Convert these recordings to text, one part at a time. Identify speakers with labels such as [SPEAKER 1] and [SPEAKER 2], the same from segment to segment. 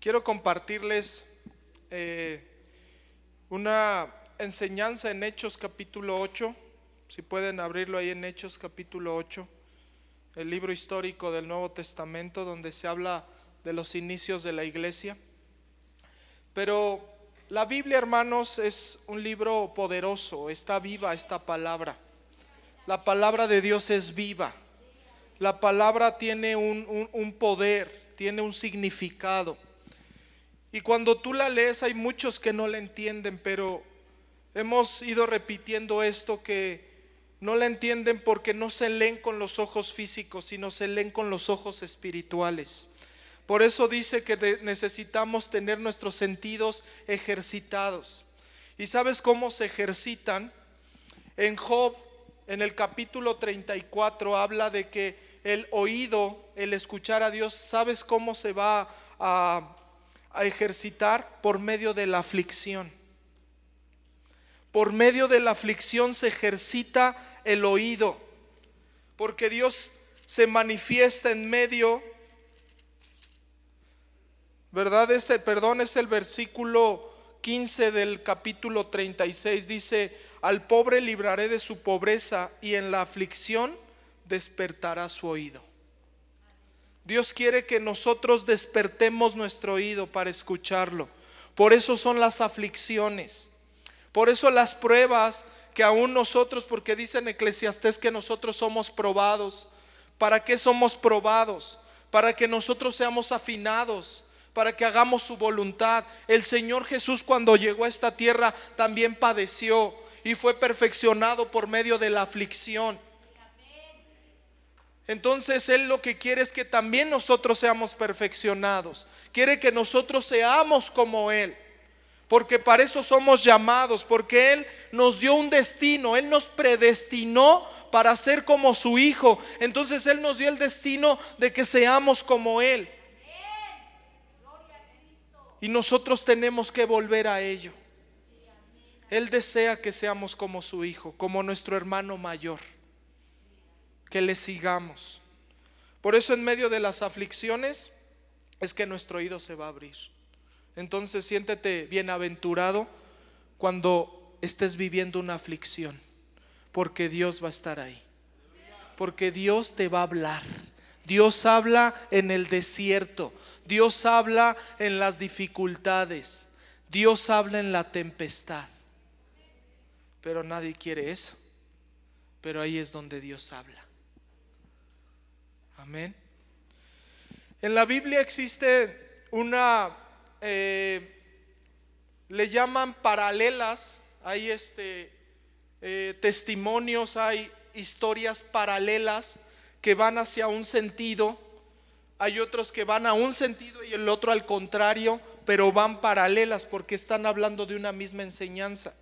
[SPEAKER 1] Quiero compartirles una enseñanza en Hechos capítulo 8. Si pueden abrirlo ahí en Hechos capítulo 8, el libro histórico del Nuevo Testamento, donde se habla de los inicios de la iglesia. Pero la Biblia, hermanos, es un libro poderoso, está viva esta palabra. La palabra de Dios es viva. La palabra tiene un poder, tiene un significado. Y cuando tú la lees hay muchos que no la entienden, pero hemos ido repitiendo esto, que no la entienden porque no se leen con los ojos físicos, sino se leen con los ojos espirituales. Por eso dice que necesitamos tener nuestros sentidos ejercitados. ¿Y sabes cómo se ejercitan? En Job, en el capítulo 34, habla de que el oído, el escuchar a Dios, ¿sabes cómo se va a ejercitar? Por medio de la aflicción. Por medio de la aflicción se ejercita el oído, porque Dios se manifiesta en medio, ¿verdad? Es el versículo 15 del capítulo 36. Dice: al pobre libraré de su pobreza, y en la aflicción despertará su oído. Dios quiere que nosotros despertemos nuestro oído para escucharlo. Por eso son las aflicciones, por eso las pruebas que aún nosotros, porque dice en Eclesiastés que nosotros somos probados. ¿Para qué somos probados? Para que nosotros seamos afinados, para que hagamos su voluntad. El Señor Jesús, cuando llegó a esta tierra, también padeció y fue perfeccionado por medio de la aflicción. Entonces Él lo que quiere es que también nosotros seamos perfeccionados. Quiere que nosotros seamos como Él, porque para eso somos llamados, porque Él nos dio un destino. Él nos predestinó para ser como su Hijo. Entonces Él nos dio el destino de que seamos como Él. Y nosotros tenemos que volver a ello. Él desea que seamos como su Hijo, como nuestro hermano mayor, que le sigamos. Por eso en medio de las aflicciones es que nuestro oído se va a abrir. Entonces siéntete bienaventurado cuando estés viviendo una aflicción, porque Dios va a estar ahí, porque Dios te va a hablar. Dios habla en el desierto, Dios habla en las dificultades, Dios habla en la tempestad. Pero nadie quiere eso. Pero ahí es donde Dios habla. Amén. En la Biblia existe una, le llaman paralelas. Hay testimonios, hay historias paralelas que van hacia un sentido. Hay otros que van a un sentido y el otro al contrario, pero van paralelas porque están hablando de una misma enseñanza.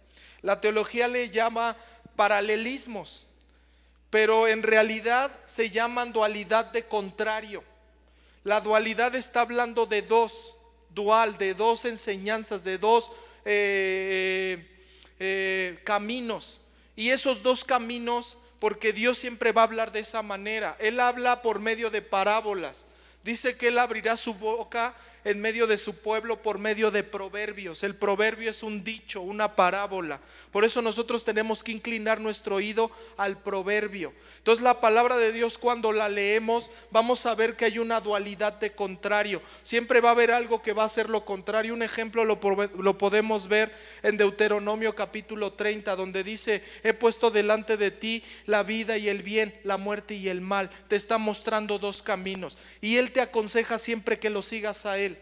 [SPEAKER 1] La teología le llama paralelismos, pero en realidad se llaman dualidad de contrario. La dualidad está hablando de dos, dual, de dos enseñanzas, de dos caminos. Y esos dos caminos, porque Dios siempre va a hablar de esa manera. Él habla por medio de parábolas. Dice que Él abrirá su boca en medio de su pueblo por medio de proverbios. El proverbio es un dicho, una parábola. Por eso nosotros tenemos que inclinar nuestro oído al proverbio. Entonces la palabra de Dios, cuando la leemos, vamos a ver que hay una dualidad de contrario. Siempre va a haber algo que va a ser lo contrario. Un ejemplo lo podemos ver en Deuteronomio capítulo 30, donde dice: he puesto delante de ti la vida y el bien, la muerte y el mal. Te está mostrando dos caminos y Él te aconseja siempre que lo sigas a Él.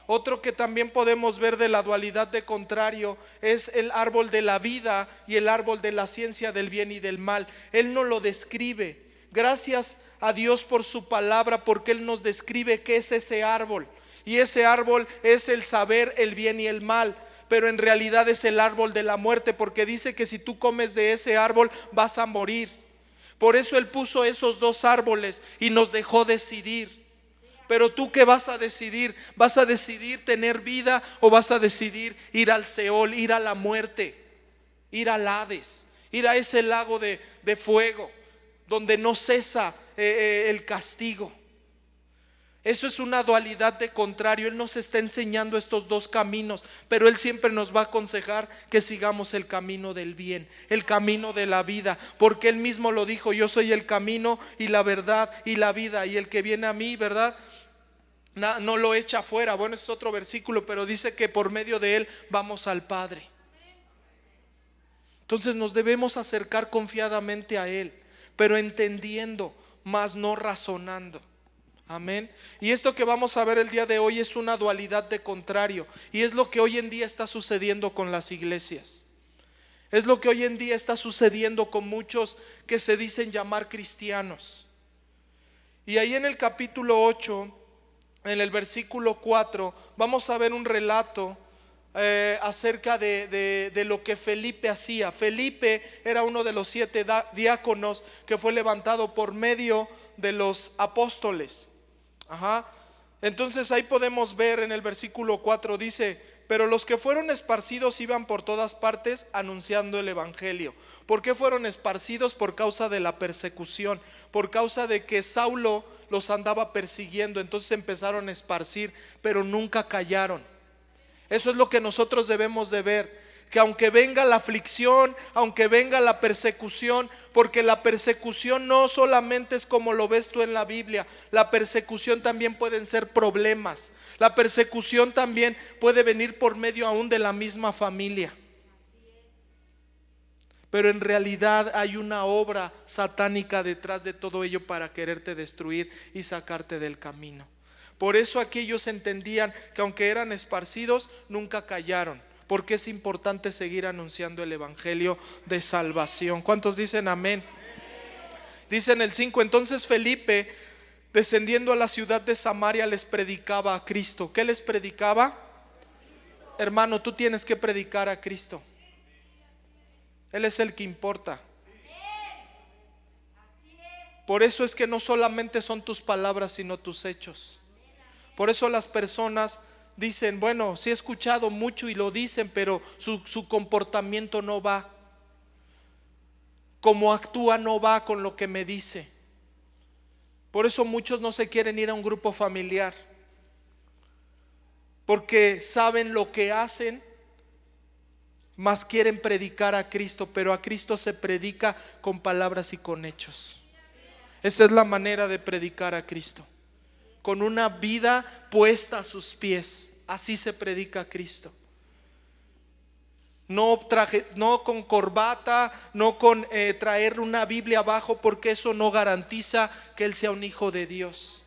[SPEAKER 1] Otro que también podemos ver de la dualidad de contrario es el árbol de la vida y el árbol de la ciencia del bien y del mal. Él no lo describe. Gracias a Dios por su palabra, porque Él nos describe qué es ese árbol. Y ese árbol es el saber el bien y el mal, pero en realidad es el árbol de la muerte, porque dice que si tú comes de ese árbol vas a morir. Por eso Él puso esos dos árboles y nos dejó decidir. Pero tú, ¿qué vas a decidir? ¿Vas a decidir tener vida o vas a decidir ir al Seol, ir a la muerte, ir al Hades, ir a ese lago de fuego donde no cesa el castigo? Eso es una dualidad de contrario. Él nos está enseñando estos dos caminos, pero Él siempre nos va a aconsejar que sigamos el camino del bien, el camino de la vida, porque Él mismo lo dijo: yo soy el camino y la verdad y la vida, y el que viene a mí, ¿verdad?, no lo echa fuera. Bueno, es otro versículo, pero dice que por medio de Él vamos al Padre. Entonces nos debemos acercar confiadamente a Él, pero entendiendo, mas no razonando. Amén. Y esto que vamos a ver el día de hoy es una dualidad de contrario, y es lo que hoy en día está sucediendo con las iglesias. Es lo que hoy en día está sucediendo con muchos que se dicen llamar cristianos. Y ahí en el capítulo 8, en el versículo 4, vamos a ver un relato acerca de lo que Felipe hacía. Felipe era uno de los 7 diáconos que fue levantado por medio de los apóstoles. Entonces ahí podemos ver en el versículo 4, dice: pero los que fueron esparcidos iban por todas partes anunciando el evangelio. ¿Por qué fueron esparcidos? Por causa de la persecución, por causa de que Saulo los andaba persiguiendo. Entonces empezaron a esparcir, pero nunca callaron. Eso es lo que nosotros debemos de ver, que aunque venga la aflicción, aunque venga la persecución, porque la persecución no solamente es como lo ves tú en la Biblia, la persecución también pueden ser problemas, la persecución también puede venir por medio aún de la misma familia. Pero en realidad hay una obra satánica detrás de todo ello para quererte destruir y sacarte del camino. Por eso aquí ellos entendían que aunque eran esparcidos, nunca callaron, porque es importante seguir anunciando el evangelio de salvación. ¿Cuántos dicen amén? Dice en el 5: entonces Felipe, descendiendo a la ciudad de Samaria, les predicaba a Cristo. ¿Qué les predicaba? Hermano, tú tienes que predicar a Cristo. Él es el que importa. Por eso es que no solamente son tus palabras, sino tus hechos. Por eso las personas dicen: bueno, sí he escuchado mucho, y lo dicen, pero su comportamiento no va. Como actúa no va con lo que me dice. Por eso muchos no se quieren ir a un grupo familiar, porque saben lo que hacen, mas quieren predicar a Cristo. Pero a Cristo se predica con palabras y con hechos. Esa es la manera de predicar a Cristo, con una vida puesta a sus pies. Así se predica a Cristo. No con corbata, no con traer una Biblia abajo, porque eso no garantiza que Él sea un hijo de Dios.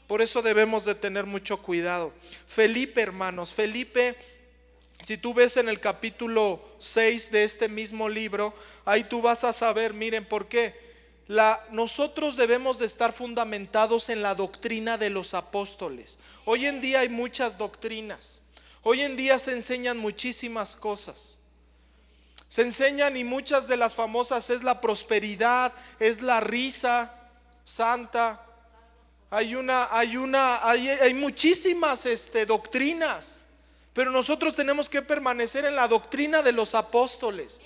[SPEAKER 1] Por eso debemos de tener mucho cuidado. Felipe, hermanos, Felipe, si tú ves en el capítulo 6 de este mismo libro, ahí tú vas a saber, miren, por qué. Nosotros debemos de estar fundamentados en la doctrina de los apóstoles. Hoy en día hay muchas doctrinas. Hoy en día se enseñan muchísimas cosas. Se enseñan, y muchas de las famosas es la prosperidad, es la risa santa. Hay muchísimas doctrinas. Pero nosotros tenemos que permanecer en la doctrina de los apóstoles,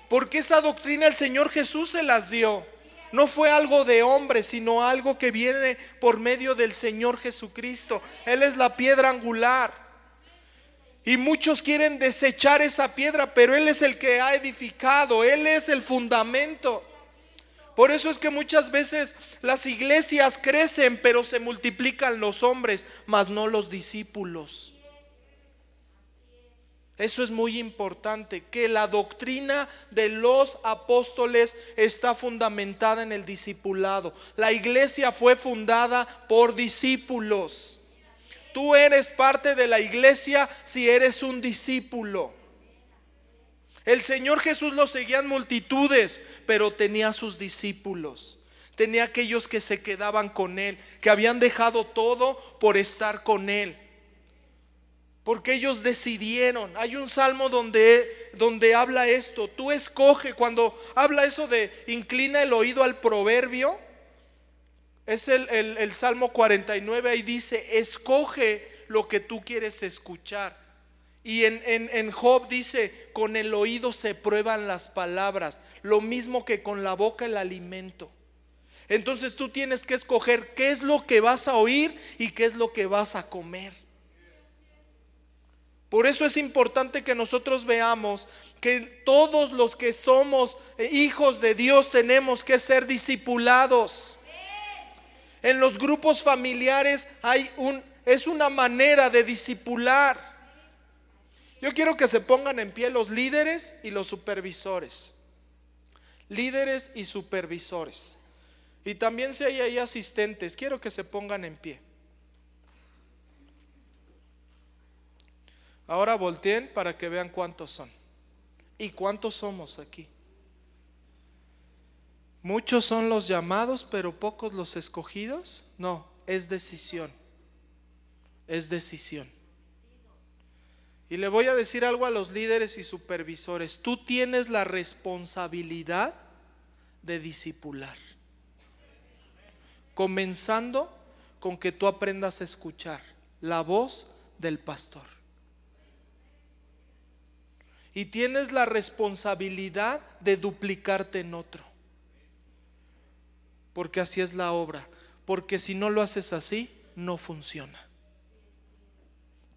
[SPEAKER 1] porque esa doctrina el Señor Jesús se las dio. No fue algo de hombre, sino algo que viene por medio del Señor Jesucristo. Él es la piedra angular. Y muchos quieren desechar esa piedra, pero Él es el que ha edificado. Él es el fundamento. Por eso es que muchas veces las iglesias crecen, pero se multiplican los hombres, mas no los discípulos. Eso es muy importante, que la doctrina de los apóstoles está fundamentada en el discipulado. La iglesia fue fundada por discípulos. Tú eres parte de la iglesia si eres un discípulo. El Señor Jesús lo seguían multitudes, pero tenía sus discípulos. Tenía aquellos que se quedaban con Él, que habían dejado todo por estar con Él, porque ellos decidieron. Hay un salmo donde habla esto. Tú escoge, cuando habla eso de inclina el oído al proverbio, es el Salmo 49. Ahí dice: escoge lo que tú quieres escuchar. Y en Job dice: con el oído se prueban las palabras, lo mismo que con la boca el alimento. Entonces tú tienes que escoger qué es lo que vas a oír y qué es lo que vas a comer. Por eso es importante que nosotros veamos que todos los que somos hijos de Dios tenemos que ser discipulados. En los grupos familiares es una manera de discipular. Yo quiero que se pongan en pie los líderes y los supervisores. Líderes y supervisores. Y también si hay ahí asistentes, quiero que se pongan en pie. Ahora volteen para que vean cuántos son. ¿Y cuántos somos aquí? Muchos son los llamados, pero pocos los escogidos. No, es decisión. Es decisión. Y le voy a decir algo a los líderes y supervisores. Tú tienes la responsabilidad de discipular. Comenzando con que tú aprendas a escuchar la voz del pastor. Y tienes la responsabilidad de duplicarte en otro. Porque así es la obra. Porque si no lo haces así, no funciona.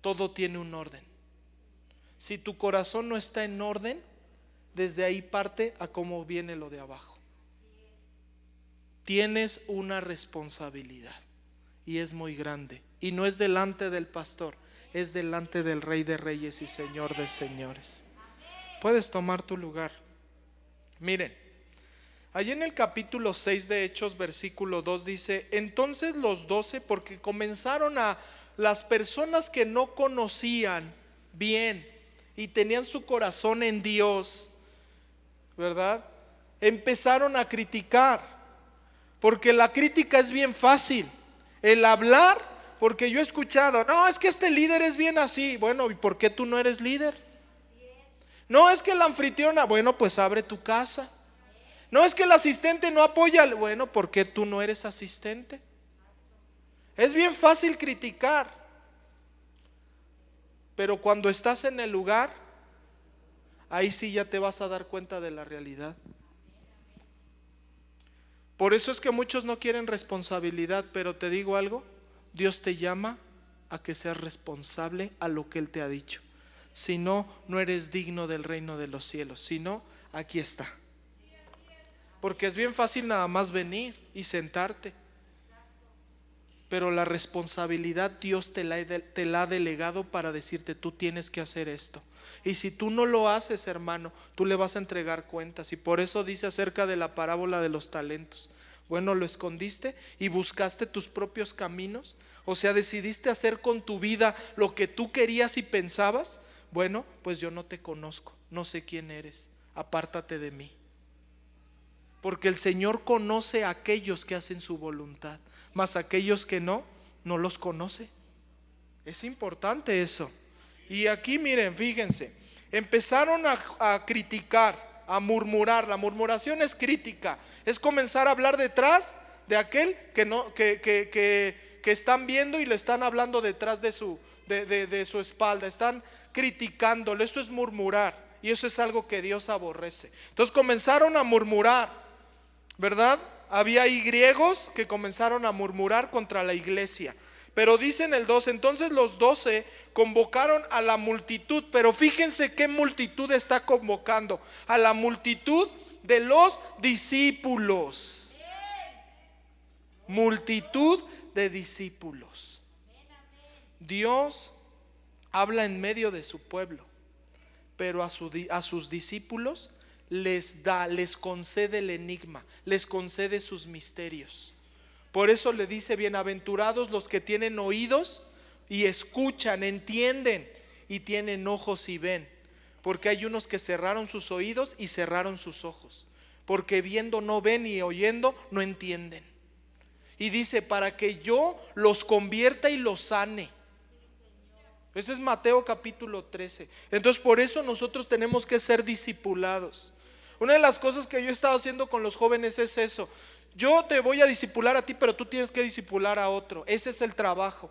[SPEAKER 1] Todo tiene un orden. Si tu corazón no está en orden, desde ahí parte a cómo viene lo de abajo. Tienes una responsabilidad y es muy grande. Y no es delante del pastor, es delante del Rey de Reyes y Señor de Señores. Puedes tomar tu lugar. Miren, allí en el capítulo 6 de Hechos, versículo 2 dice: entonces los 12, porque comenzaron a las personas que no conocían bien y tenían su corazón en Dios, ¿verdad? Empezaron a criticar, porque la crítica es bien fácil. El hablar, porque yo he escuchado, no, es que este líder es bien así. Bueno, ¿y por qué tú no eres líder? No, es que la anfitriona, bueno, pues abre tu casa. No, es que el asistente no apoya, bueno, ¿por qué tú no eres asistente? Es bien fácil criticar. Pero cuando estás en el lugar, ahí sí ya te vas a dar cuenta de la realidad. Por eso es que muchos no quieren responsabilidad, pero te digo algo, Dios te llama a que seas responsable a lo que Él te ha dicho. Si no, no eres digno del reino de los cielos. Si no, aquí está. Porque es bien fácil nada más venir y sentarte. Pero la responsabilidad Dios te la ha delegado para decirte: tú tienes que hacer esto. Y si tú no lo haces, hermano, tú le vas a entregar cuentas. Y por eso dice acerca de la parábola de los talentos: bueno, lo escondiste y buscaste tus propios caminos. O sea, decidiste hacer con tu vida lo que tú querías y pensabas. Bueno, pues yo no te conozco, no sé quién eres, apártate de mí. Porque el Señor conoce a aquellos que hacen su voluntad, mas aquellos que no los conoce. Es importante eso. Y aquí miren, fíjense, empezaron a criticar, a murmurar. La murmuración es crítica, es comenzar a hablar detrás de aquel que están viendo y le están hablando detrás de su espalda, están criticándole. Eso es murmurar, y eso es algo que Dios aborrece. Entonces comenzaron a murmurar, ¿verdad? Había ahí griegos que comenzaron a murmurar contra la iglesia. Pero dice en el 12, entonces los 12 convocaron a la multitud. Pero fíjense qué multitud está convocando: a la multitud de los discípulos. Multitud de discípulos. Dios habla en medio de su pueblo, pero a sus discípulos les concede el enigma, les concede sus misterios. Por eso le dice: bienaventurados los que tienen oídos y escuchan, entienden, y tienen ojos y ven. Porque hay unos que cerraron sus oídos y cerraron sus ojos, porque viendo no ven y oyendo no entienden. Y dice: para que yo los convierta y los sane. Ese es Mateo capítulo 13. Entonces por eso nosotros tenemos que ser discipulados. Una de las cosas que yo he estado haciendo con los jóvenes es eso: yo te voy a discipular a ti, pero tú tienes que discipular a otro. Ese es el trabajo.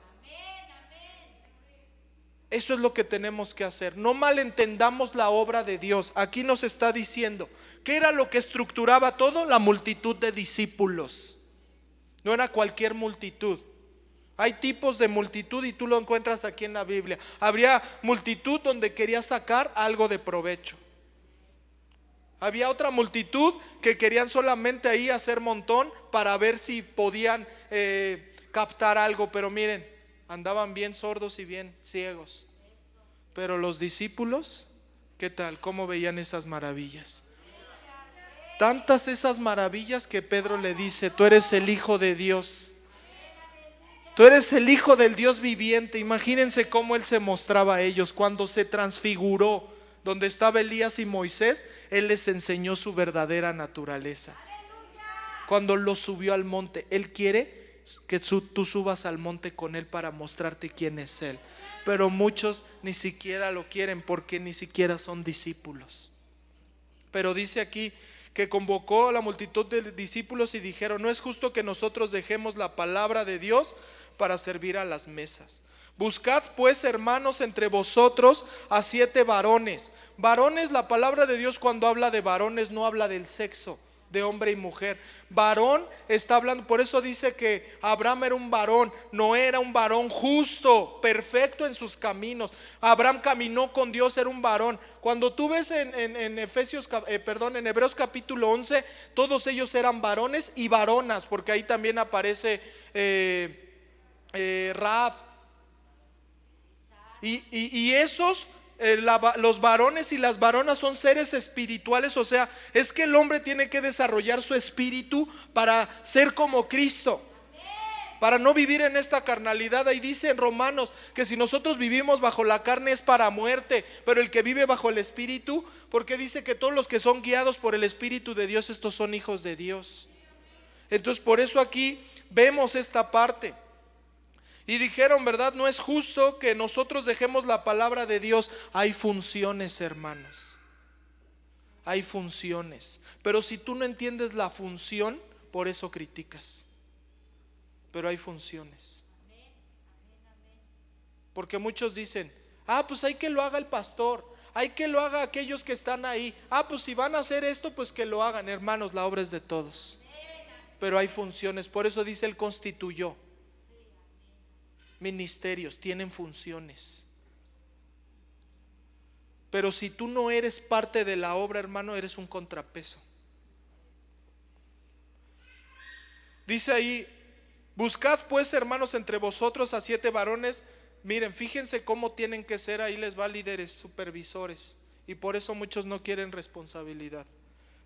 [SPEAKER 1] Eso es lo que tenemos que hacer. No malentendamos la obra de Dios. Aquí nos está diciendo: ¿qué era lo que estructuraba todo? La multitud de discípulos. No era cualquier multitud. Hay tipos de multitud y tú lo encuentras aquí en la Biblia. Habría multitud donde quería sacar algo de provecho. Había otra multitud que querían solamente ahí hacer montón para ver si podían captar algo. Pero miren, andaban bien sordos y bien ciegos. Pero los discípulos, ¿qué tal? ¿Cómo veían esas maravillas? Tantas esas maravillas que Pedro le dice: tú eres el Hijo de Dios. Tú eres el Hijo del Dios viviente. Imagínense cómo Él se mostraba a ellos cuando se transfiguró. Donde estaba Elías y Moisés, Él les enseñó su verdadera naturaleza. Cuando los subió al monte, Él quiere que tú subas al monte con Él para mostrarte quién es Él. Pero muchos ni siquiera lo quieren porque ni siquiera son discípulos. Pero dice aquí que convocó a la multitud de discípulos y dijeron: no es justo que nosotros dejemos la palabra de Dios para servir a las mesas. Buscad pues, hermanos, entre vosotros a 7 varones. Varones, la palabra de Dios cuando habla de varones no habla del sexo, de hombre y mujer. Varón está hablando, por eso dice que Abraham era un varón. Noé era un varón justo, perfecto en sus caminos. Abraham caminó con Dios, era un varón. Cuando tú ves en Hebreos capítulo 11, todos ellos eran varones y varonas, porque ahí también aparece Rahab. Y esos, los varones y las varonas son seres espirituales. O sea, es que el hombre tiene que desarrollar su espíritu para ser como Cristo, para no vivir en esta carnalidad. Ahí dice en Romanos que si nosotros vivimos bajo la carne es para muerte, pero el que vive bajo el espíritu, porque dice que todos los que son guiados por el espíritu de Dios, estos son hijos de Dios. Entonces por eso aquí vemos esta parte. Y dijeron, ¿verdad? No es justo que nosotros dejemos la palabra de Dios. Hay funciones, hermanos. Hay funciones. Pero si tú no entiendes la función, por eso criticas. Pero hay funciones. Porque muchos dicen: pues hay que lo haga el pastor, hay que lo haga aquellos que están ahí. Pues si van a hacer esto, pues que lo hagan. Hermanos, la obra es de todos. Pero hay funciones. Por eso dice: Él constituyó ministerios, tienen funciones. Pero si tú no eres parte de la obra, hermano, eres un contrapeso. Dice ahí: buscad pues, hermanos, entre vosotros a 7 varones. Miren, fíjense cómo tienen que ser. Ahí les va: líderes, supervisores. Y por eso muchos no quieren responsabilidad.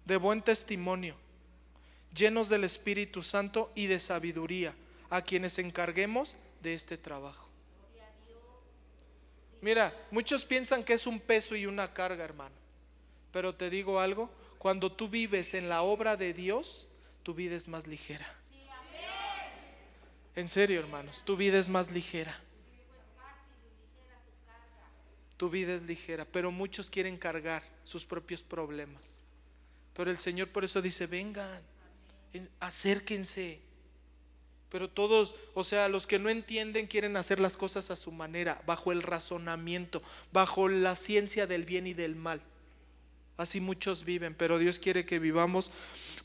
[SPEAKER 1] De buen testimonio, llenos del Espíritu Santo y de sabiduría, a quienes encarguemos de este trabajo. Mira, muchos piensan que es un peso y una carga, hermano. Pero te digo algo: cuando tú vives en la obra de Dios, tu vida es más ligera. En serio, hermanos, tu vida es más ligera. Tu vida es ligera, pero muchos quieren cargar sus propios problemas. Pero el Señor por eso dice: vengan, acérquense. Pero todos, o sea, los que no entienden quieren hacer las cosas a su manera, bajo el razonamiento, bajo la ciencia del bien y del mal. Así muchos viven, pero Dios quiere que vivamos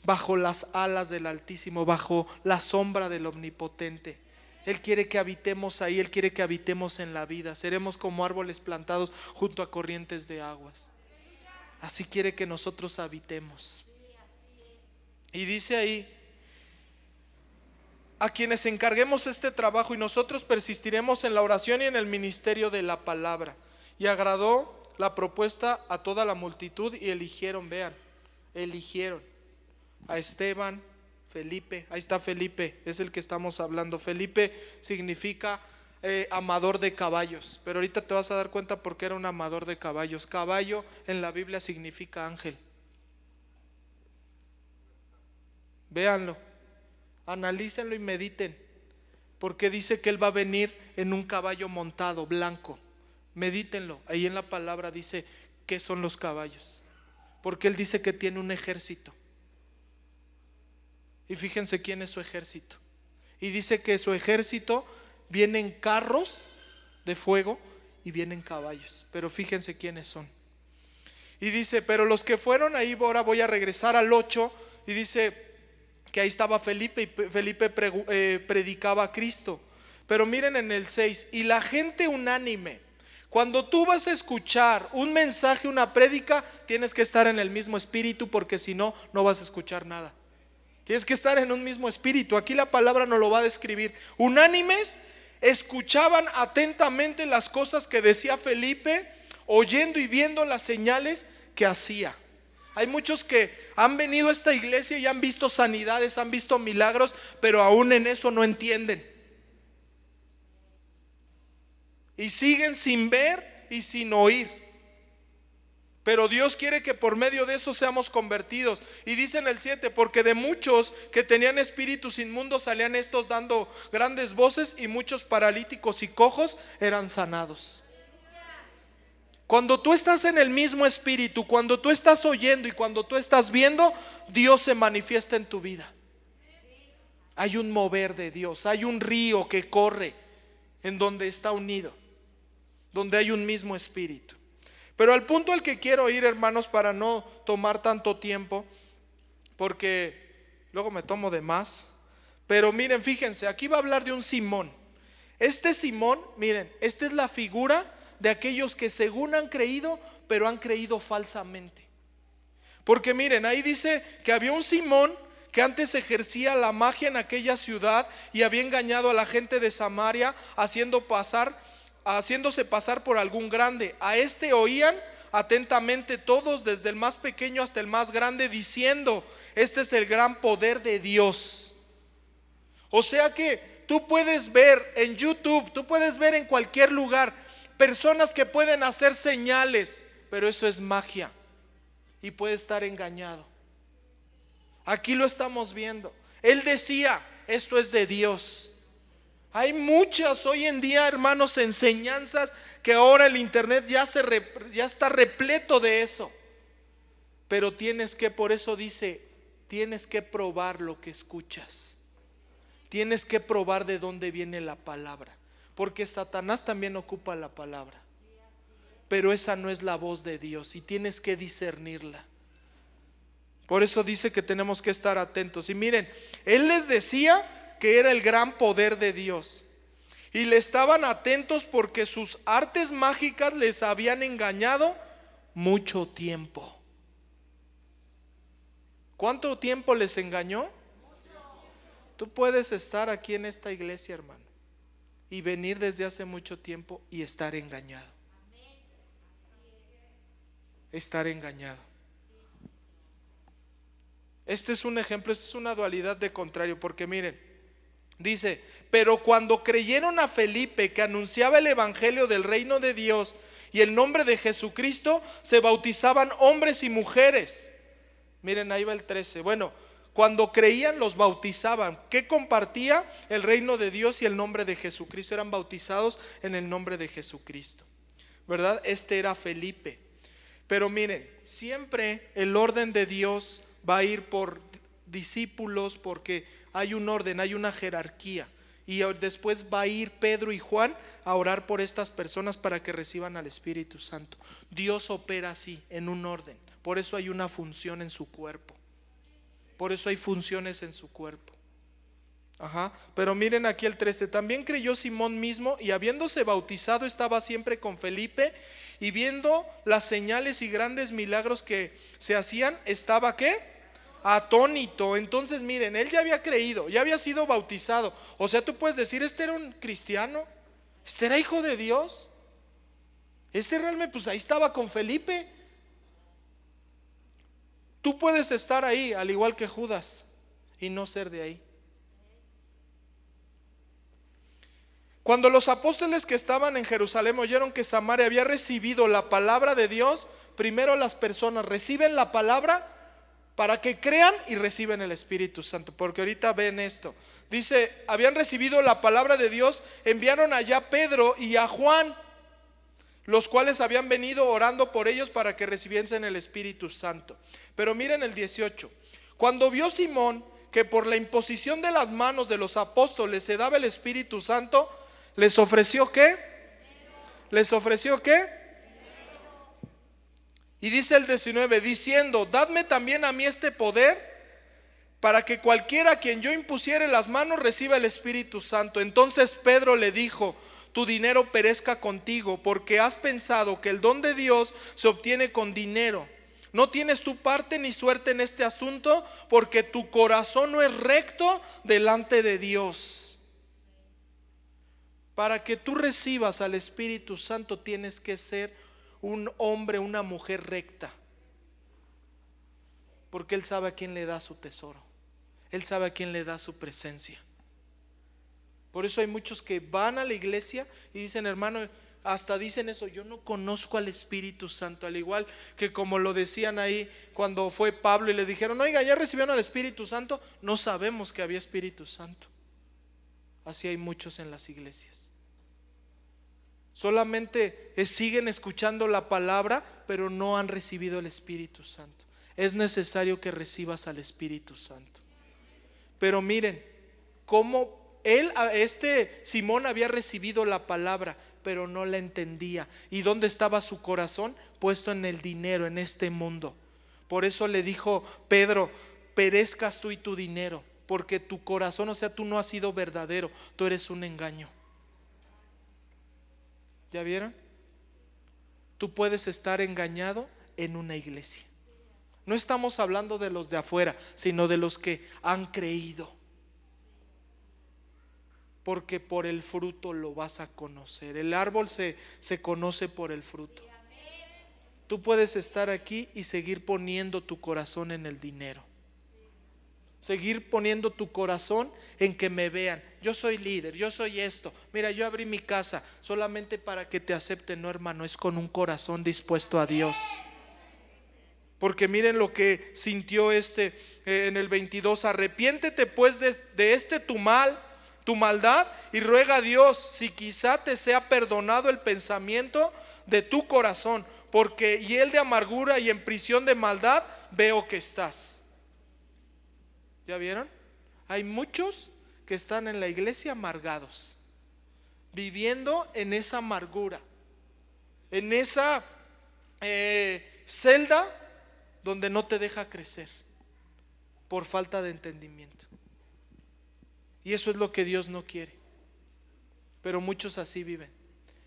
[SPEAKER 1] bajo las alas del Altísimo, bajo la sombra del Omnipotente. Él quiere que habitemos ahí, Él quiere que habitemos en la vida. Seremos como árboles plantados junto a corrientes de aguas. Así quiere que nosotros habitemos. Y dice ahí: a quienes encarguemos este trabajo, y nosotros persistiremos en la oración y en el ministerio de la palabra. Y agradó la propuesta a toda la multitud y eligieron a Esteban, Felipe. Ahí está Felipe, es el que estamos hablando. Felipe significa amador de caballos, pero ahorita te vas a dar cuenta por qué era un amador de caballos. Caballo en la Biblia significa ángel. Véanlo, analícenlo y mediten, porque dice que Él va a venir en un caballo montado, blanco. Medítenlo, ahí en la palabra dice qué son los caballos, porque Él dice que tiene un ejército. Y fíjense quién es su ejército. Y dice que su ejército viene en carros de fuego y viene en caballos. Pero fíjense quiénes son. Y dice: pero los que fueron ahí, ahora voy a regresar al 8. Y dice que ahí estaba Felipe y Felipe predicaba a Cristo. Pero miren en el 6, y la gente unánime. Cuando tú vas a escuchar un mensaje, una prédica, tienes que estar en el mismo espíritu, porque si no, no vas a escuchar nada. Tienes que estar en un mismo espíritu. Aquí la palabra nos lo va a describir. Unánimes, escuchaban atentamente las cosas que decía Felipe, oyendo y viendo las señales que hacía. Hay muchos que han venido a esta iglesia y han visto sanidades, han visto milagros, pero aún en eso no entienden. Y siguen sin ver y sin oír. Pero Dios quiere que por medio de eso seamos convertidos. Y dice en el 7, porque de muchos que tenían espíritus inmundos salían estos dando grandes voces, y muchos paralíticos y cojos eran sanados. Cuando tú estás en el mismo espíritu, cuando tú estás oyendo y cuando tú estás viendo, Dios se manifiesta en tu vida. Hay un mover de Dios, hay un río que corre en donde está unido, donde hay un mismo espíritu. Pero al punto al que quiero ir, hermanos, para no tomar tanto tiempo, porque luego me tomo de más. Pero miren, fíjense, aquí va a hablar de un Simón. Este Simón, miren, esta es la figura de aquellos que según han creído, pero han creído falsamente. Porque miren, ahí dice que había un Simón que antes ejercía la magia en aquella ciudad y había engañado a la gente de Samaria, haciéndose pasar por algún grande. A este oían atentamente todos, desde el más pequeño hasta el más grande, diciendo: este es el gran poder de Dios. O sea que tú puedes ver en YouTube, tú puedes ver en cualquier lugar personas que pueden hacer señales, pero eso es magia y puede estar engañado. Aquí lo estamos viendo. Él decía: esto es de Dios. Hay muchas hoy en día, hermanos, enseñanzas que ahora el internet ya está repleto de eso. Pero por eso dice, tienes que probar lo que escuchas. Tienes que probar de dónde viene la palabra, porque Satanás también ocupa la palabra, pero esa no es la voz de Dios y tienes que discernirla. Por eso dice que tenemos que estar atentos. Y miren, él les decía que era el gran poder de Dios, y le estaban atentos porque sus artes mágicas les habían engañado mucho tiempo. ¿Cuánto tiempo les engañó? Tú puedes estar aquí en esta iglesia, hermano, y venir desde hace mucho tiempo y estar engañado. Estar engañado. Este es un ejemplo, esta es una dualidad de contrario, porque miren, dice: pero cuando creyeron a Felipe, que anunciaba el evangelio del reino de Dios y el nombre de Jesucristo, se bautizaban hombres y mujeres. Miren, ahí va el 13. Bueno, cuando creían los bautizaban. ¿Qué compartía? El reino de Dios y el nombre de Jesucristo. Eran bautizados en el nombre de Jesucristo, ¿verdad? Este era Felipe. Pero miren, siempre el orden de Dios va a ir por discípulos, porque hay un orden, hay una jerarquía. Y después va a ir Pedro y Juan a orar por estas personas para que reciban al Espíritu Santo. Dios opera así, en un orden. Por eso hay una función en su cuerpo. Por eso hay funciones en su cuerpo. Pero miren aquí el 13. También creyó Simón mismo, y habiéndose bautizado estaba siempre con Felipe, y viendo las señales y grandes milagros que se hacían, estaba ¿qué? Atónito. Entonces miren, él ya había creído, ya había sido bautizado. O sea, tú puedes decir: este era un cristiano, este era hijo de Dios, este realmente, pues ahí estaba con Felipe. Tú puedes estar ahí al igual que Judas y no ser de ahí. Cuando los apóstoles que estaban en Jerusalén oyeron que Samaria había recibido la palabra de Dios, primero las personas reciben la palabra para que crean y reciben el Espíritu Santo. Porque ahorita ven esto. Dice: habían recibido la palabra de Dios, enviaron allá a Pedro y a Juan, los cuales habían venido orando por ellos para que recibiesen el Espíritu Santo. Pero miren el 18. Cuando vio Simón que por la imposición de las manos de los apóstoles se daba el Espíritu Santo, ¿les ofreció qué? ¿Les ofreció qué? Y dice el 19, diciendo: dadme también a mí este poder, para que cualquiera a quien yo impusiere las manos reciba el Espíritu Santo. Entonces Pedro le dijo: tu dinero perezca contigo, porque has pensado que el don de Dios se obtiene con dinero. No tienes tu parte ni suerte en este asunto, porque tu corazón no es recto delante de Dios. Para que tú recibas al Espíritu Santo tienes que ser un hombre, una mujer recta, porque Él sabe a quién le da su tesoro, Él sabe a quién le da su presencia. Por eso hay muchos que van a la iglesia y dicen: hermano, hasta dicen eso: yo no conozco al Espíritu Santo. Al igual que como lo decían ahí cuando fue Pablo y le dijeron: oiga, ¿ya recibieron al Espíritu Santo? No sabemos que había Espíritu Santo. Así hay muchos en las iglesias. Solamente siguen escuchando la palabra, pero no han recibido el Espíritu Santo. Es necesario que recibas al Espíritu Santo. Pero miren cómo Simón había recibido la palabra, pero no la entendía. ¿Y dónde estaba su corazón? Puesto en el dinero, en este mundo. Por eso le dijo Pedro: perezcas tú y tu dinero, porque tu corazón, o sea, tú no has sido verdadero, tú eres un engaño. ¿Ya vieron? Tú puedes estar engañado en una iglesia. No estamos hablando de los de afuera, sino de los que han creído. Porque por el fruto lo vas a conocer. El árbol se conoce por el fruto. Tú puedes estar aquí y seguir poniendo tu corazón en el dinero, seguir poniendo tu corazón en que me vean: yo soy líder, yo soy esto, mira, yo abrí mi casa, solamente para que te acepten. No, hermano, es con un corazón dispuesto a Dios. Porque miren lo que sintió en el 22: arrepiéntete pues de tu maldad, y ruega a Dios si quizá te sea perdonado el pensamiento de tu corazón, porque hiel de amargura y en prisión de maldad veo que estás. ¿Ya vieron? Hay muchos que están en la iglesia amargados, viviendo en esa amargura, en esa celda donde no te deja crecer por falta de entendimiento. Y eso es lo que Dios no quiere. Pero muchos así viven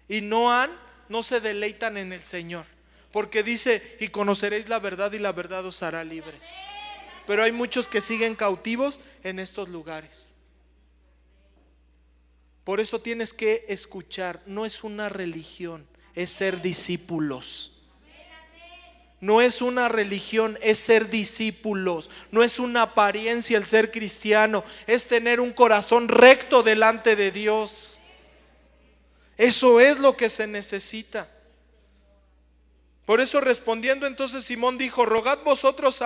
[SPEAKER 1] y no se deleitan en el Señor, porque dice: y conoceréis la verdad y la verdad os hará libres. Pero hay muchos que siguen cautivos en estos lugares. Por eso tienes que escuchar. No es una religión, es ser discípulos. No es una religión, es ser discípulos. No es una apariencia el ser cristiano, es tener un corazón recto delante de Dios. Eso es lo que se necesita. Por eso, respondiendo entonces, Simón dijo: rogad vosotros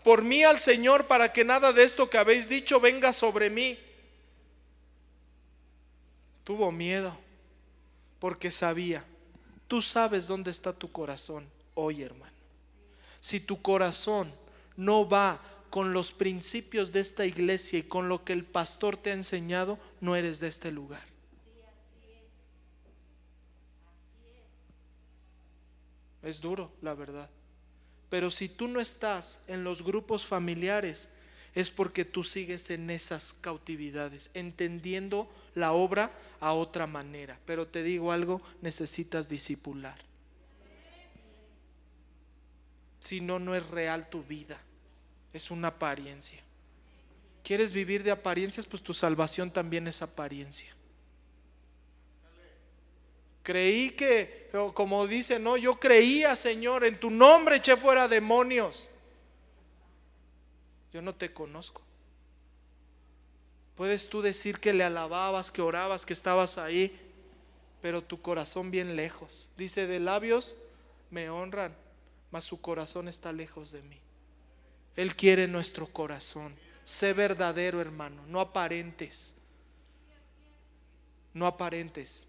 [SPEAKER 1] por mí al Señor, para que nada de esto que habéis dicho venga sobre mí. Tuvo miedo, porque sabía. Tú sabes dónde está tu corazón hoy, hermano. Si tu corazón no va con los principios de esta iglesia y con lo que el pastor te ha enseñado, no eres de este lugar. Es duro, la verdad. Pero si tú no estás en los grupos familiares, es porque tú sigues en esas cautividades, entendiendo la obra a otra manera. Pero te digo algo: necesitas discipular. Si no, no es real tu vida, es una apariencia. ¿Quieres vivir de apariencias? Pues tu salvación también es apariencia. Creí que, como dice, no, yo creía, Señor, en tu nombre eché fuera demonios. Yo no te conozco. Puedes tú decir que le alababas, que orabas, que estabas ahí, pero tu corazón bien lejos. Dice: de labios me honran, mas su corazón está lejos de mí. Él quiere nuestro corazón. Sé verdadero, hermano, no aparentes. No aparentes.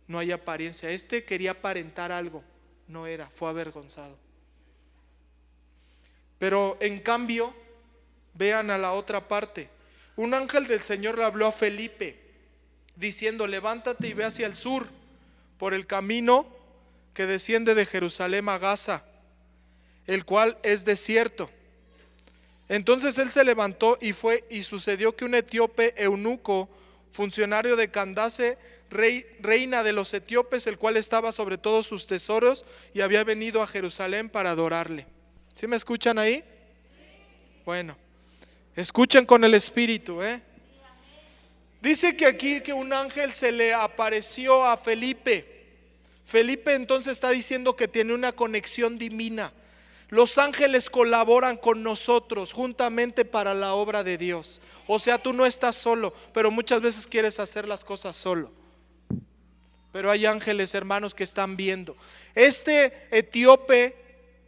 [SPEAKER 1] No hay apariencia. Quería aparentar algo, no era, fue avergonzado. Pero en cambio, vean a la otra parte. Un ángel del Señor le habló a Felipe, diciendo: levántate y ve hacia el sur, por el camino que desciende de Jerusalén a Gaza, el cual es desierto. Entonces él se levantó y fue, y sucedió que un etíope eunuco, funcionario de Candace, reina de los etíopes, el cual estaba sobre todos sus tesoros, y había venido a Jerusalén para adorarle. ¿Sí me escuchan ahí? Bueno, escuchen con el espíritu, Dice que aquí que un ángel se le apareció a Felipe. Felipe entonces está diciendo que tiene una conexión divina. Los ángeles colaboran con nosotros juntamente para la obra de Dios. O sea, tú no estás solo, pero muchas veces quieres hacer las cosas solo. Pero hay ángeles, hermanos, que están viendo. Este etíope,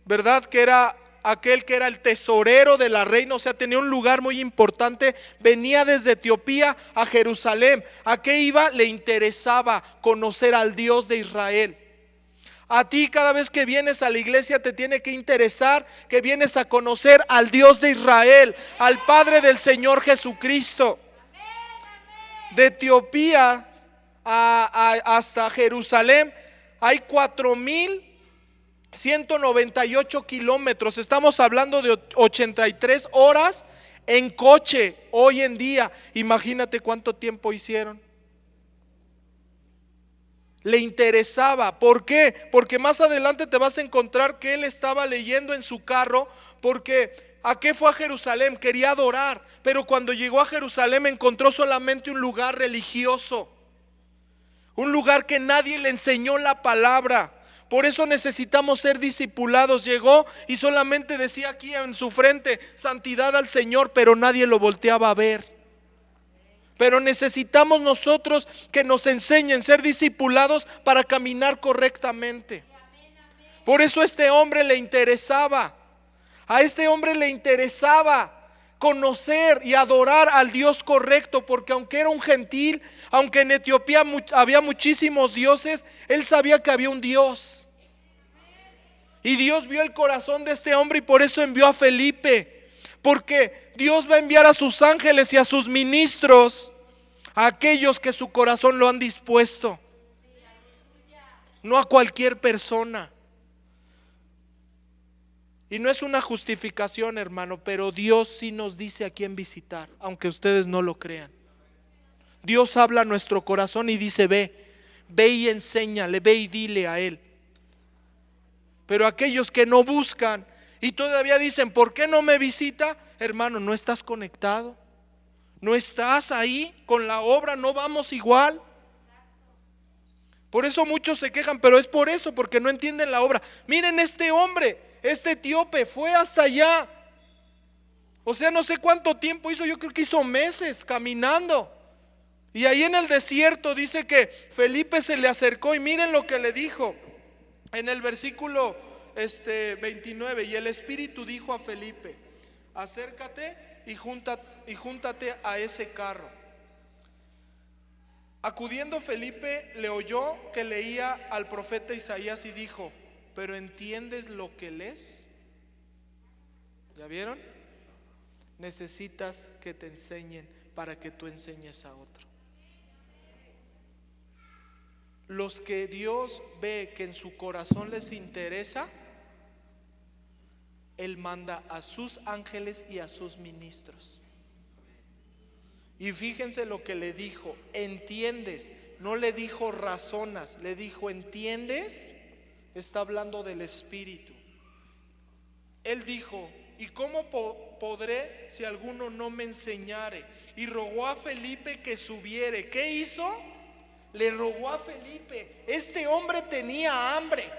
[SPEAKER 1] ¿verdad? Que era aquel que era el tesorero de la reina, o sea, tenía un lugar muy importante. Venía desde Etiopía a Jerusalén. ¿A qué iba? Le interesaba conocer al Dios de Israel. A ti cada vez que vienes a la iglesia te tiene que interesar que vienes a conocer al Dios de Israel, al Padre del Señor Jesucristo. De Etiopía hasta Jerusalén hay 4,198 kilómetros. Estamos hablando de 83 horas en coche hoy en día. Imagínate cuánto tiempo hicieron. Le interesaba. ¿Por qué? Porque más adelante te vas a encontrar que él estaba leyendo en su carro. Porque ¿a qué fue a Jerusalén? Quería adorar. Pero cuando llegó a Jerusalén encontró solamente un lugar religioso, un lugar que nadie le enseñó la palabra. Por eso necesitamos ser discipulados. Llegó y solamente decía aquí en su frente: santidad al Señor, pero nadie lo volteaba a ver. Pero necesitamos nosotros que nos enseñen, ser discipulados para caminar correctamente. Por eso a este hombre le interesaba. A este hombre le interesaba conocer y adorar al Dios correcto, porque aunque era un gentil, aunque en Etiopía había muchísimos dioses, él sabía que había un Dios. Y Dios vio el corazón de este hombre y por eso envió a Felipe. Porque Dios va a enviar a sus ángeles y a sus ministros a aquellos que su corazón lo han dispuesto, no a cualquier persona. Y no es una justificación, hermano, pero Dios sí nos dice a quién visitar, aunque ustedes no lo crean. Dios habla a nuestro corazón y dice: ve y enséñale, ve y dile a él. Pero aquellos que no buscan y todavía dicen: ¿por qué no me visita? Hermano, no estás conectado, no estás ahí con la obra, no vamos igual. Por eso muchos se quejan, pero es por eso, porque no entienden la obra. Miren, este hombre, este etíope fue hasta allá. O sea, no sé cuánto tiempo hizo, yo creo que hizo meses caminando. Y ahí en el desierto dice que Felipe se le acercó y miren lo que le dijo. En el versículo 29, y el Espíritu dijo a Felipe: acércate y júntate a ese carro. Acudiendo Felipe le oyó que leía al profeta Isaías y dijo: ¿pero entiendes lo que lees? ¿Ya vieron? Necesitas que te enseñen para que tú enseñes a otro. Los que Dios ve que en su corazón les interesa, Él manda a sus ángeles y a sus ministros. Y fíjense lo que le dijo: ¿entiendes? No le dijo razonas, le dijo: ¿entiendes? Está hablando del Espíritu. Él dijo: ¿y cómo podré si alguno no me enseñare? Y rogó a Felipe que subiere. ¿Qué hizo? Le rogó a Felipe. Este hombre tenía hambre.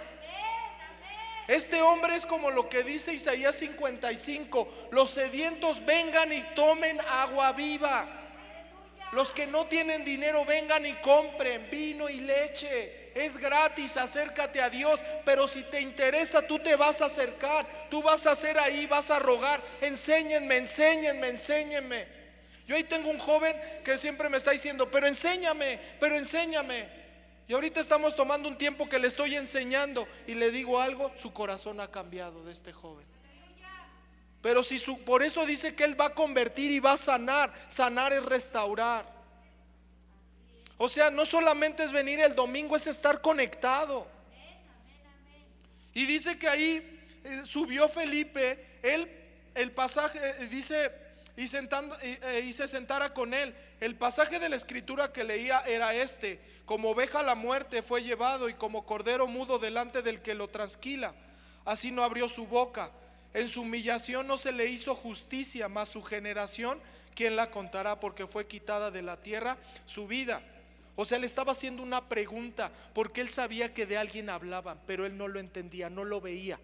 [SPEAKER 1] Este hombre es como lo que dice Isaías 55: los sedientos vengan y tomen agua viva. Los que no tienen dinero vengan y compren vino y leche. Es gratis, acércate a Dios. Pero si te interesa, tú te vas a acercar, tú vas a hacer ahí, vas a rogar: enséñenme, enséñenme, enséñenme. Yo ahí tengo un joven que siempre me está diciendo: pero enséñame, pero enséñame. Y ahorita estamos tomando un tiempo que le estoy enseñando. Y le digo algo: su corazón ha cambiado de este joven. Pero si por eso dice que él va a convertir y va a sanar. Sanar es restaurar. O sea, no solamente es venir el domingo, es estar conectado. Y dice que ahí subió Felipe. Él el pasaje dice, y se sentara con él. El pasaje de la escritura que leía era este: como oveja a la muerte fue llevado, y como cordero mudo delante del que lo trasquila, así no abrió su boca. En su humillación no se le hizo justicia, mas su generación, ¿quién la contará? Porque fue quitada de la tierra su vida. O sea, le estaba haciendo una pregunta, porque él sabía que de alguien hablaban, pero él no lo entendía, no lo veía.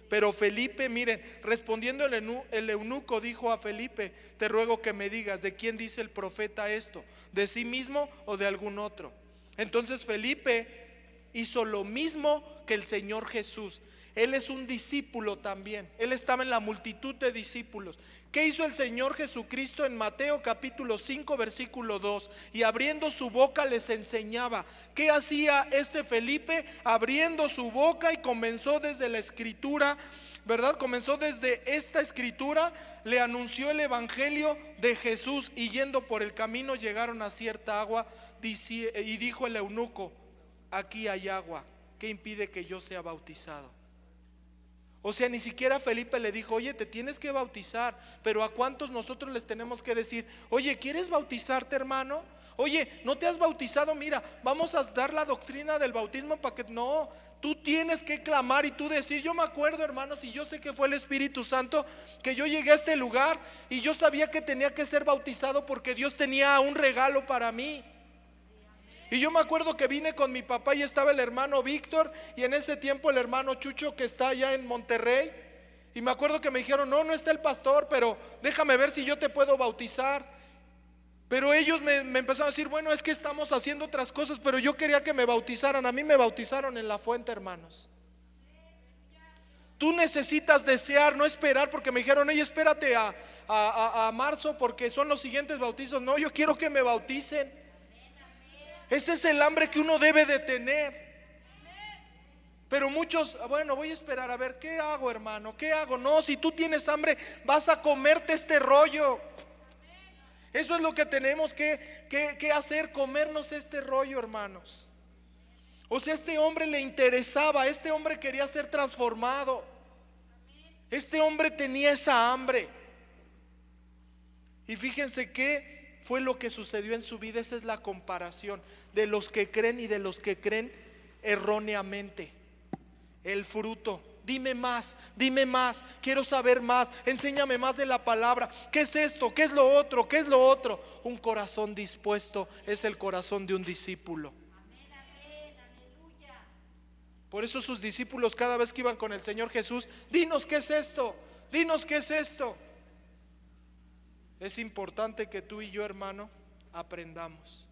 [SPEAKER 1] Pero Felipe, miren, respondiendo el eunuco dijo a Felipe: te ruego que me digas, ¿de quién dice el profeta esto? ¿De sí mismo o de algún otro? Entonces Felipe hizo lo mismo que el Señor Jesús. Él es un discípulo también. Él estaba en la multitud de discípulos. ¿Qué hizo el Señor Jesucristo en Mateo capítulo 5 versículo 2? Y abriendo su boca les enseñaba. ¿Qué hacía este Felipe? Abriendo su boca, y comenzó desde la escritura, ¿verdad? Comenzó desde esta escritura, le anunció el evangelio de Jesús, y yendo por el camino llegaron a cierta agua, y dijo el eunuco: aquí hay agua, ¿qué impide que yo sea bautizado? O sea, ni siquiera Felipe le dijo: oye, te tienes que bautizar. Pero ¿a cuántos nosotros les tenemos que decir: oye, ¿quieres bautizarte, hermano? Oye, ¿no te has bautizado? Mira, vamos a dar la doctrina del bautismo para que... No, tú tienes que clamar y tú decir. Yo me acuerdo, hermanos, y yo sé que fue el Espíritu Santo, que yo llegué a este lugar y yo sabía que tenía que ser bautizado porque Dios tenía un regalo para mí. Y yo me acuerdo que vine con mi papá y estaba el hermano Víctor, y en ese tiempo el hermano Chucho, que está allá en Monterrey. Y me acuerdo que me dijeron: no está el pastor, pero déjame ver si yo te puedo bautizar. Pero ellos me empezaron a decir: bueno, es que estamos haciendo otras cosas, pero yo quería que me bautizaran. A mí me bautizaron en la fuente, hermanos. Tú necesitas desear, no esperar, porque me dijeron: oye, espérate a marzo porque son los siguientes bautizos. No, yo quiero que me bauticen. Ese es el hambre que uno debe de tener. Pero muchos: bueno, voy a esperar a ver qué hago, hermano, qué hago. No, si tú tienes hambre, vas a comerte este rollo. Eso es lo que tenemos que hacer, comernos este rollo, hermanos. O sea, este hombre le interesaba, este hombre quería ser transformado. Este hombre tenía esa hambre. Y fíjense que fue lo que sucedió en su vida. Esa es la comparación de los que creen y de los que creen erróneamente. El fruto: dime más, quiero saber más, enséñame más de la palabra. ¿Qué es esto? ¿Qué es lo otro? ¿Qué es lo otro? Un corazón dispuesto es el corazón de un discípulo. Por eso sus discípulos, cada vez que iban con el Señor Jesús: dinos qué es esto, dinos qué es esto. Es importante que tú y yo, hermano, aprendamos.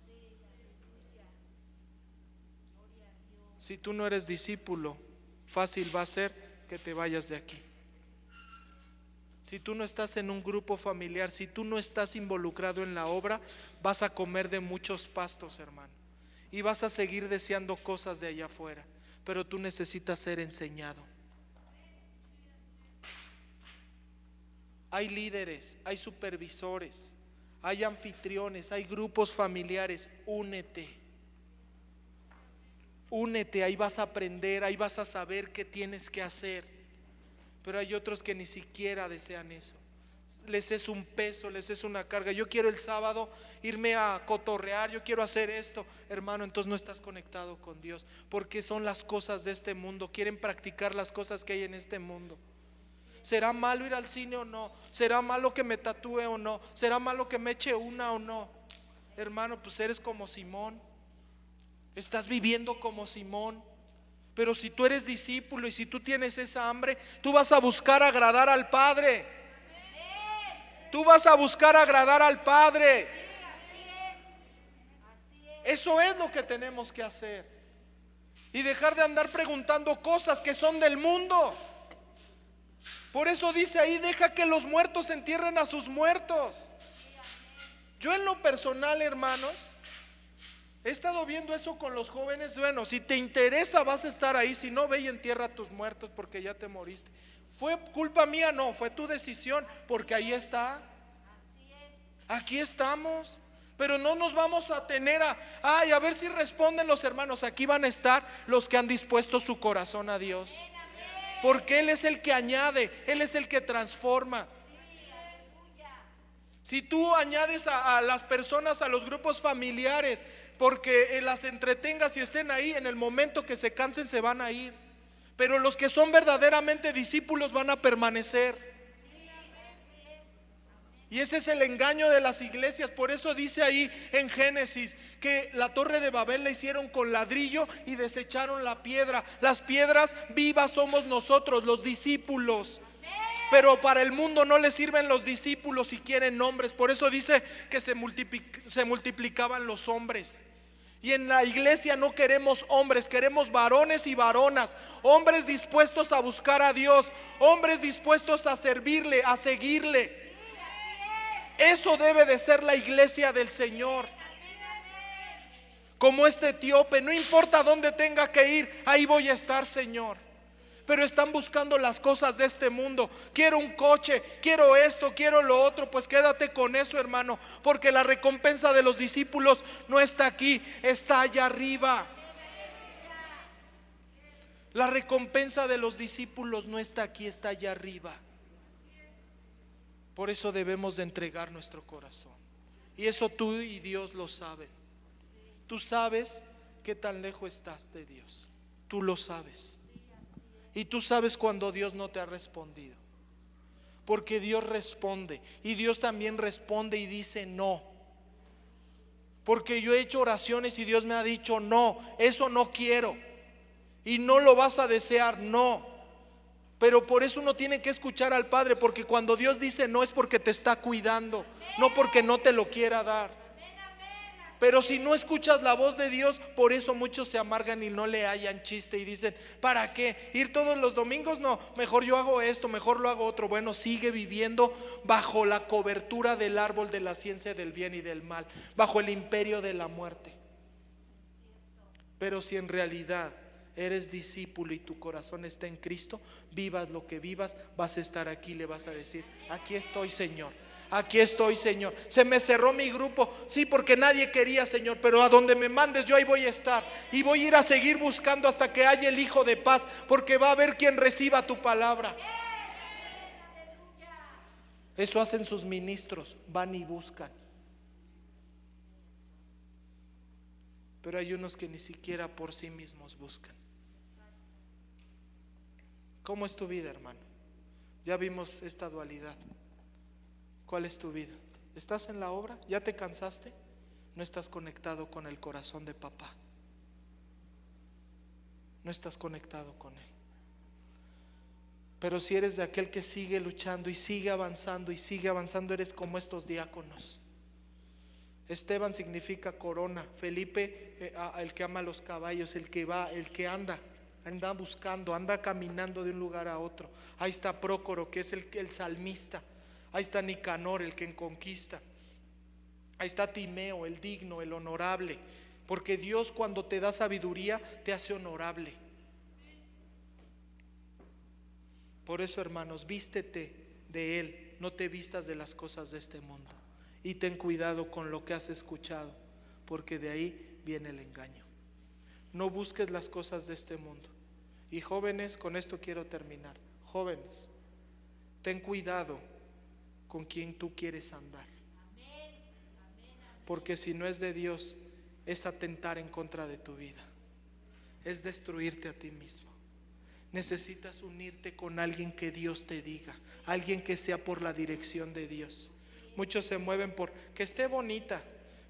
[SPEAKER 1] Si tú no eres discípulo, fácil va a ser que te vayas de aquí. Si tú no estás en un grupo familiar, si tú no estás involucrado en la obra, vas a comer de muchos pastos, hermano, y vas a seguir deseando cosas de allá afuera. Pero tú necesitas ser enseñado. Hay líderes, hay supervisores, hay anfitriones, hay grupos familiares. Únete, ahí vas a aprender, ahí vas a saber qué tienes que hacer. Pero hay otros que ni siquiera desean eso. Les es un peso, les es una carga. Yo quiero el sábado irme a cotorrear, yo quiero hacer esto. Hermano, entonces no estás conectado con Dios, porque son las cosas de este mundo. Quieren practicar las cosas que hay en este mundo. ¿Será malo ir al cine o no? ¿Será malo que me tatúe o no? ¿Será malo que me eche una o no? Hermano, pues eres como Simón. Estás viviendo como Simón. Pero si tú eres discípulo y si tú tienes esa hambre, tú vas a buscar agradar al Padre. Tú vas a buscar agradar al Padre. Eso es lo que tenemos que hacer. Y dejar de andar preguntando cosas que son del mundo. Por eso dice ahí: deja que los muertos entierren a sus muertos. Yo en lo personal, hermanos, he estado viendo eso con los jóvenes. Bueno, si te interesa vas a estar ahí. Si no, ve y entierra a tus muertos porque ya te moriste. ¿Fue culpa mía? No, fue tu decisión, porque ahí está. Aquí estamos. Pero no nos vamos a tener a ver si responden los hermanos. Aquí van a estar los que han dispuesto su corazón a Dios, porque Él es el que añade, Él es el que transforma. Si tú añades a las personas a los grupos familiares porque las entretengas y estén ahí, en el momento que se cansen se van a ir. Pero los que son verdaderamente discípulos van a permanecer. Y ese es el engaño de las iglesias. Por eso dice ahí en Génesis que la torre de Babel la hicieron con ladrillo y desecharon la piedra. Las piedras vivas somos nosotros, los discípulos. Pero para el mundo no le sirven los discípulos si quieren hombres. Por eso dice que se multiplicaban los hombres. Y en la iglesia no queremos hombres, queremos varones y varonas. Hombres dispuestos a buscar a Dios, hombres dispuestos a servirle, a seguirle. Eso debe de ser la iglesia del Señor. Como este etíope, no importa dónde tenga que ir, ahí voy a estar, Señor. Pero están buscando las cosas de este mundo. Quiero un coche, quiero esto, quiero lo otro. Pues quédate con eso, hermano, porque la recompensa de los discípulos no está aquí, está allá arriba. La recompensa de los discípulos no está aquí, está allá arriba. Por eso debemos de entregar nuestro corazón. Y eso tú y Dios lo saben. Tú sabes qué tan lejos estás de Dios. Tú lo sabes. Y tú sabes cuando Dios no te ha respondido. Porque Dios responde. Y Dios también responde y dice no. Porque yo he hecho oraciones y Dios me ha dicho no, eso no quiero. Y no lo vas a desear, no. Pero por eso uno tiene que escuchar al Padre, porque cuando Dios dice no es porque te está cuidando, no porque no te lo quiera dar. Pero si no escuchas la voz de Dios, por eso muchos se amargan y no le hallan chiste y dicen, ¿para qué? ¿Ir todos los domingos? No, mejor yo hago esto, mejor lo hago otro. Bueno, sigue viviendo bajo la cobertura del árbol de la ciencia del bien y del mal, bajo el imperio de la muerte. Pero si en realidad eres discípulo y tu corazón está en Cristo, vivas lo que vivas, vas a estar aquí y le vas a decir, aquí estoy, Señor, aquí estoy, Señor. Se me cerró mi grupo, sí, porque nadie quería, Señor, pero a donde me mandes yo ahí voy a estar. Y voy a ir a seguir buscando hasta que haya el Hijo de paz, porque va a haber quien reciba tu palabra. Eso hacen sus ministros, van y buscan. Pero hay unos que ni siquiera por sí mismos buscan. ¿Cómo es tu vida, hermano? Ya vimos esta dualidad. ¿Cuál es tu vida? ¿Estás en la obra? ¿Ya te cansaste? No estás conectado con el corazón de papá. No estás conectado con él. Pero si eres de aquel que sigue luchando y sigue avanzando, eres como estos diáconos. Esteban significa corona. Felipe, el que ama los caballos, el que va, el que anda buscando, anda caminando de un lugar a otro. Ahí está Prócoro, que es el salmista. Ahí está Nicanor, el que conquista. Ahí está Timeo, el digno, el honorable. Porque Dios, cuando te da sabiduría, te hace honorable. Por eso, hermanos, vístete de Él, no te vistas de las cosas de este mundo. Y ten cuidado con lo que has escuchado, porque de ahí viene el engaño. No busques las cosas de este mundo. Y jóvenes, con esto quiero terminar. Jóvenes, ten cuidado con quien tú quieres andar. Porque si no es de Dios, es atentar en contra de tu vida. Es destruirte a ti mismo. Necesitas unirte con alguien que Dios te diga, alguien que sea por la dirección de Dios. Muchos se mueven por que esté bonita.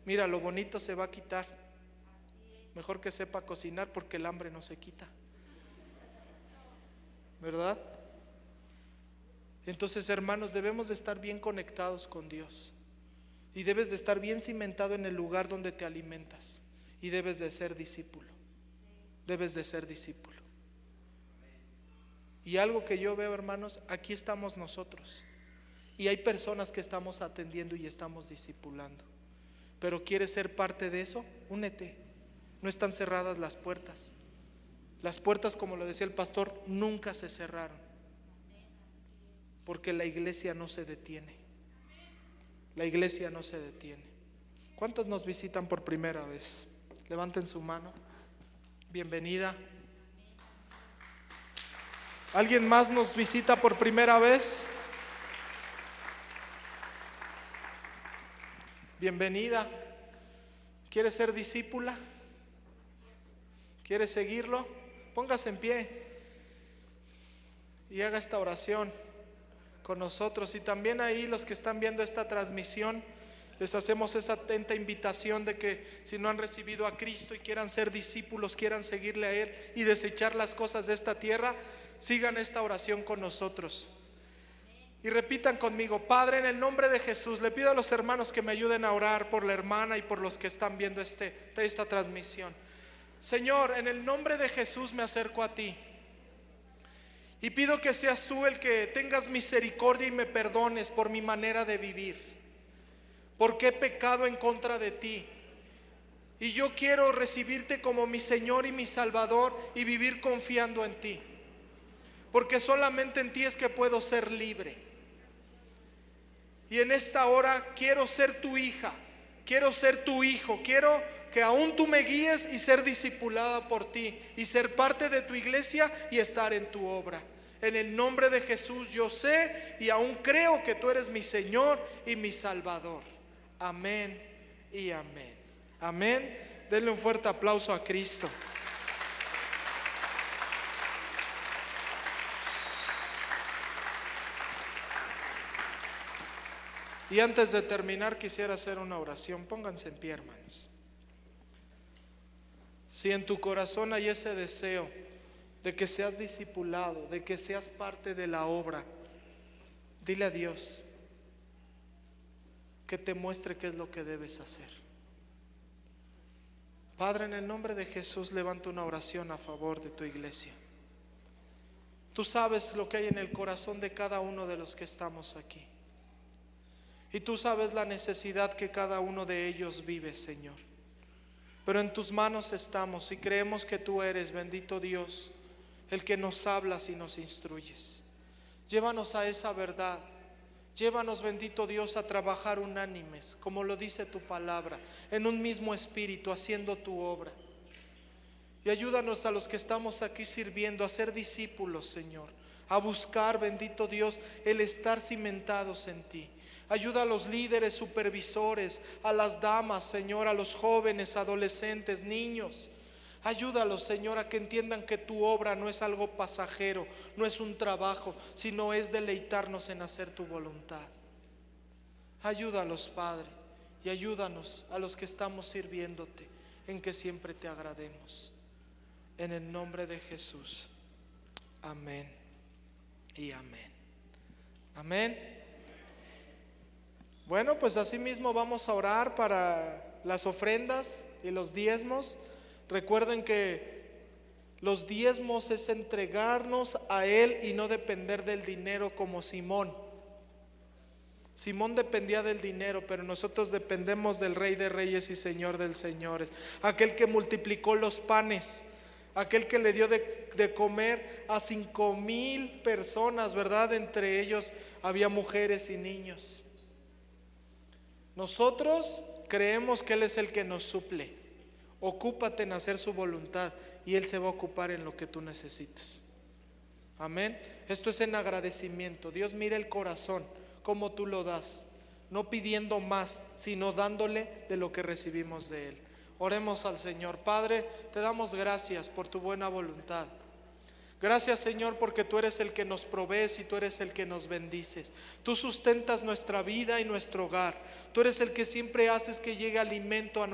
[SPEAKER 1] Mira, lo bonito se va a quitar. Mejor que sepa cocinar, porque el hambre no se quita, ¿verdad? Entonces, hermanos, debemos de estar bien conectados con Dios. Y debes de estar bien cimentado en el lugar donde te alimentas. Y debes de ser discípulo. Debes de ser discípulo. Y algo que yo veo, hermanos, aquí estamos nosotros. Y hay personas que estamos atendiendo y estamos discipulando. Pero ¿quieres ser parte de eso? Únete. No están cerradas las puertas. Las puertas, como lo decía el pastor, nunca se cerraron. Porque la iglesia no se detiene. La iglesia no se detiene. ¿Cuántos nos visitan por primera vez? Levanten su mano. Bienvenida. ¿Alguien más nos visita por primera vez? Bienvenida. ¿Quiere ser discípula? ¿Quiere seguirlo? Póngase en pie y haga esta oración con nosotros. Y también ahí los que están viendo esta transmisión, les hacemos esa atenta invitación de que si no han recibido a Cristo y quieran ser discípulos, quieran seguirle a Él y desechar las cosas de esta tierra, sigan esta oración con nosotros. Y repitan conmigo: Padre, en el nombre de Jesús, le pido a los hermanos que me ayuden a orar por la hermana y por los que están viendo esta transmisión. Señor, en el nombre de Jesús me acerco a ti y pido que seas tú el que tengas misericordia y me perdones por mi manera de vivir, porque he pecado en contra de ti. Y yo quiero recibirte como mi Señor y mi Salvador y vivir confiando en ti, porque solamente en ti es que puedo ser libre. Y en esta hora quiero ser tu hija, quiero ser tu hijo, quiero que aún tú me guíes y ser discipulada por ti y ser parte de tu iglesia y estar en tu obra. En el nombre de Jesús yo sé y aún creo que tú eres mi Señor y mi Salvador. Amén y amén. Amén. Denle un fuerte aplauso a Cristo. Y antes de terminar quisiera hacer una oración. Pónganse en pie, hermanos. Si en tu corazón hay ese deseo de que seas discipulado, de que seas parte de la obra, dile a Dios que te muestre qué es lo que debes hacer. Padre, en el nombre de Jesús levanto una oración a favor de tu iglesia. Tú sabes lo que hay en el corazón de cada uno de los que estamos aquí. Y tú sabes la necesidad que cada uno de ellos vive, Señor. Pero en tus manos estamos y creemos que tú eres, bendito Dios, el que nos hablas y nos instruyes. Llévanos a esa verdad. Llévanos, bendito Dios, a trabajar unánimes, como lo dice tu palabra, en un mismo espíritu, haciendo tu obra. Y ayúdanos a los que estamos aquí sirviendo a ser discípulos, Señor, a buscar, bendito Dios, el estar cimentados en ti. Ayuda a los líderes, supervisores, a las damas, Señor, a los jóvenes, adolescentes, niños. Ayúdalos, Señor, a que entiendan que tu obra no es algo pasajero, no es un trabajo, sino es deleitarnos en hacer tu voluntad. Ayúdalos, Padre, y ayúdanos a los que estamos sirviéndote, en que siempre te agrademos. En el nombre de Jesús. Amén y amén. Amén. Bueno, pues así mismo vamos a orar para las ofrendas y los diezmos. Recuerden que los diezmos es entregarnos a Él y no depender del dinero como Simón. Simón dependía del dinero, pero nosotros dependemos del Rey de Reyes y Señor de Señores, aquel que multiplicó los panes, aquel que le dio de comer a 5,000 personas, ¿verdad? Entre ellos había mujeres y niños. Nosotros creemos que Él es el que nos suple. Ocúpate en hacer su voluntad y Él se va a ocupar en lo que tú necesites. Amén. Esto es en agradecimiento. Dios mira el corazón, cómo tú lo das, no pidiendo más, sino dándole de lo que recibimos de Él. Oremos al Señor. Padre, te damos gracias por tu buena voluntad. Gracias, Señor, porque tú eres el que nos provees y tú eres el que nos bendices. Tú sustentas nuestra vida y nuestro hogar. Tú eres el que siempre haces que llegue alimento a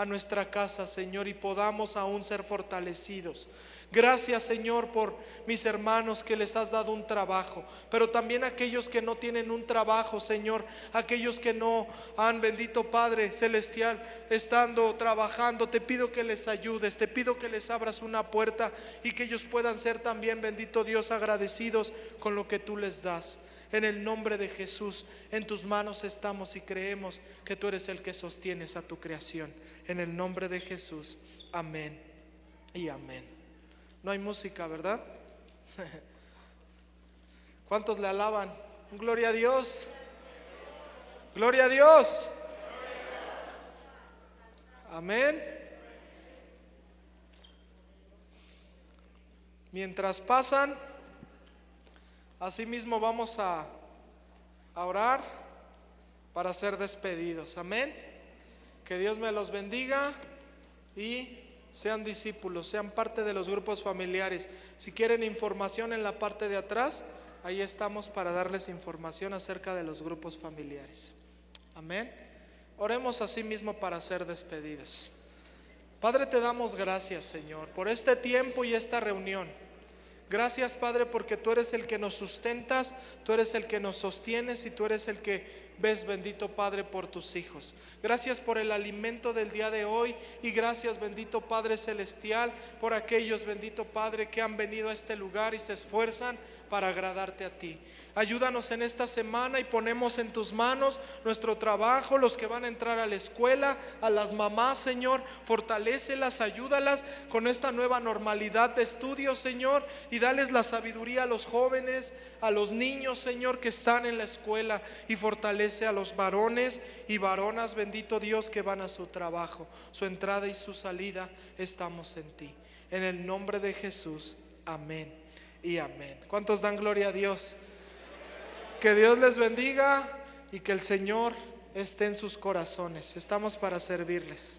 [SPEAKER 1] nuestra casa, Señor, y podamos aún ser fortalecidos. Gracias, Señor, por mis hermanos que les has dado un trabajo, pero también aquellos que no tienen un trabajo, Señor, aquellos que no han, bendito Padre Celestial, estando trabajando, te pido que les ayudes, te pido que les abras una puerta y que ellos puedan ser también, bendito Dios, agradecidos con lo que tú les das. En el nombre de Jesús, en tus manos estamos y creemos que tú eres el que sostienes a tu creación. En el nombre de Jesús, amén y amén. No hay música, ¿verdad? ¿Cuántos le alaban? Gloria a Dios. Gloria a Dios. Amén. Mientras pasan, así mismo vamos a orar para para ser despedidos. Amén. Que Dios me los bendiga y sean discípulos, sean parte de los grupos familiares. Si quieren información en la parte de atrás, ahí estamos para darles información acerca de los grupos familiares. Amén. Oremos así mismo para ser despedidos. Padre, te damos gracias, Señor, por este tiempo y esta reunión. Gracias, Padre, porque tú eres el que nos sustentas, tú eres el que nos sostienes y tú eres el que ves, bendito Padre, por tus hijos. Gracias por el alimento del día de hoy y gracias, bendito Padre celestial, por aquellos, bendito Padre, que han venido a este lugar y se esfuerzan para agradarte a ti. Ayúdanos en esta semana y ponemos en tus manos nuestro trabajo, los que van a entrar a la escuela, a las mamás, Señor, fortalécelas, ayúdalas con esta nueva normalidad de estudio, Señor, y dales la sabiduría a los jóvenes, a los niños, Señor, que están en la escuela, y fortalece a los varones y varonas, bendito Dios, que van a su trabajo, su entrada y su salida, estamos en ti. En el nombre de Jesús, amén y amén. ¿Cuántos dan gloria a Dios? Que Dios les bendiga y que el Señor esté en sus corazones. Estamos para servirles.